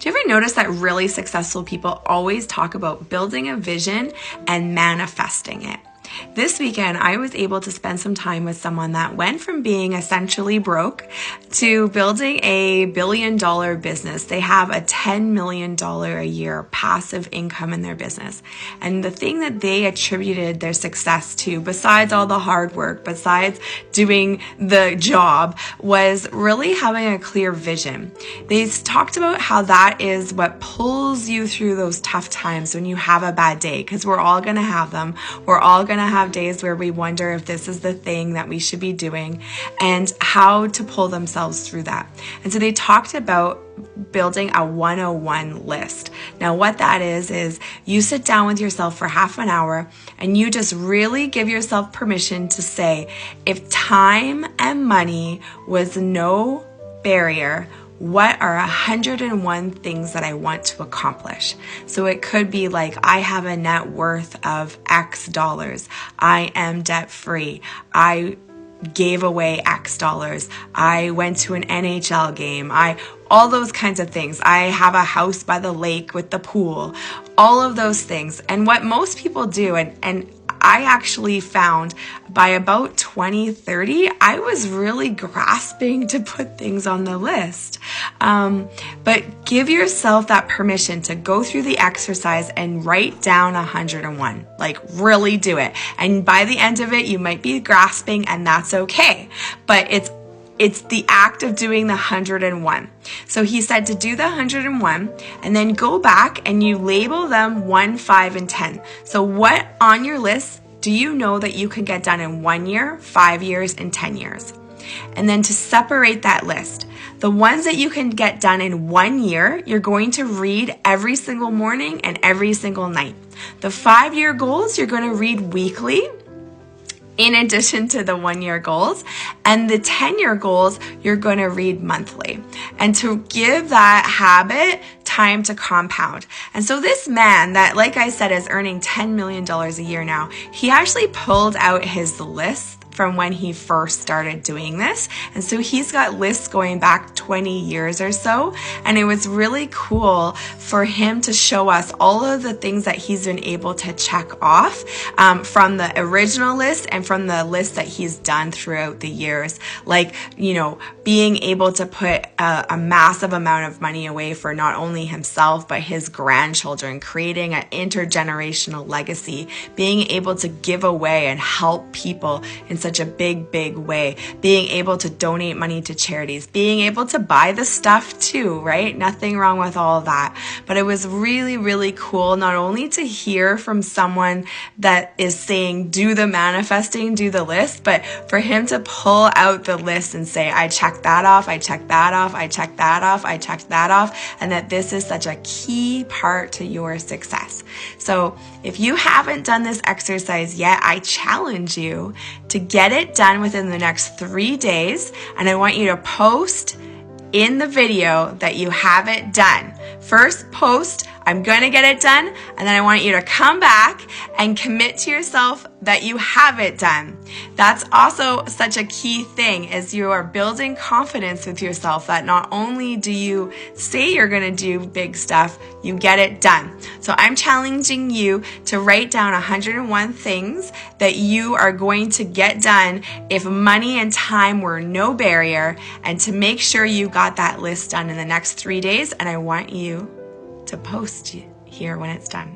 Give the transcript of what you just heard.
Do you ever notice that really successful people always talk about building a vision and manifesting it? This weekend, I was able to spend some time with someone that went from being essentially broke to building a billion-dollar business. They have a $10 million a year passive income in their business. And the thing that they attributed their success to, besides all the hard work, besides doing the job, was really having a clear vision. They talked about how that is what pulls you through those tough times when you have a bad day, because we're all going to have them. We're all going to have days where we wonder if this is the thing that we should be doing and how to pull themselves through that. And so they talked about building a 101 list. Now what that is you sit down with yourself for half an hour and you just really give yourself permission to say, if time and money was no barrier, what are 101 things that I want to accomplish? So it could be like, I have a net worth of X dollars. I am debt free. I gave away X dollars. I went to an NHL game. All those kinds of things. I have a house by the lake with the pool. All of those things. And what most people do, and I actually found by about 2030, I was really grasping to put things on the list. But give yourself that permission to go through the exercise and write down 101. Like, really do it. And by the end of it, you might be grasping, and that's okay. But it's the act of doing the 101. So he said to do the 101 and then go back and you label them 1, 5, and 10. So what on your list do you know that you can get done in 1 year, 5 years, and 10 years? And then to separate that list, the ones that you can get done in 1 year, you're going to read every single morning and every single night. The 5-year goals, you're going to read weekly, in addition to the 1-year goals, and the 10-year goals, you're going to read monthly. And to give that habit time to compound. And so this man that, like I said, is earning $10 million a year now, he actually pulled out his list from when he first started doing this. And so he's got lists going back 20 years or so. And it was really cool for him to show us all of the things that he's been able to check off from the original list and from the list that he's done throughout the years. Like, being able to put a massive amount of money away for not only himself, but his grandchildren, creating an intergenerational legacy, being able to give away and help people in such a big way, being able to donate money to charities, being able to buy the stuff too, right? Nothing wrong with all of that. But it was really cool not only to hear from someone that is saying, do the manifesting, do the list, but for him to pull out the list and say, I checked that off, I checked that off, I checked that off, I checked that off, and that this is such a key part to your success. So if you haven't done this exercise yet, I challenge you to get it done within the next 3 days. And I want you to post in the video that you have it done. First post, I'm going to get it done. And then I want you to come back and commit to yourself that you have it done. That's also such a key thing, is you are building confidence with yourself that not only do you say you're going to do big stuff, you get it done. So I'm challenging you to write down 101 things that you are going to get done if money and time were no barrier, and to make sure you got that list done in the next 3 days. And I want you to post here when it's done.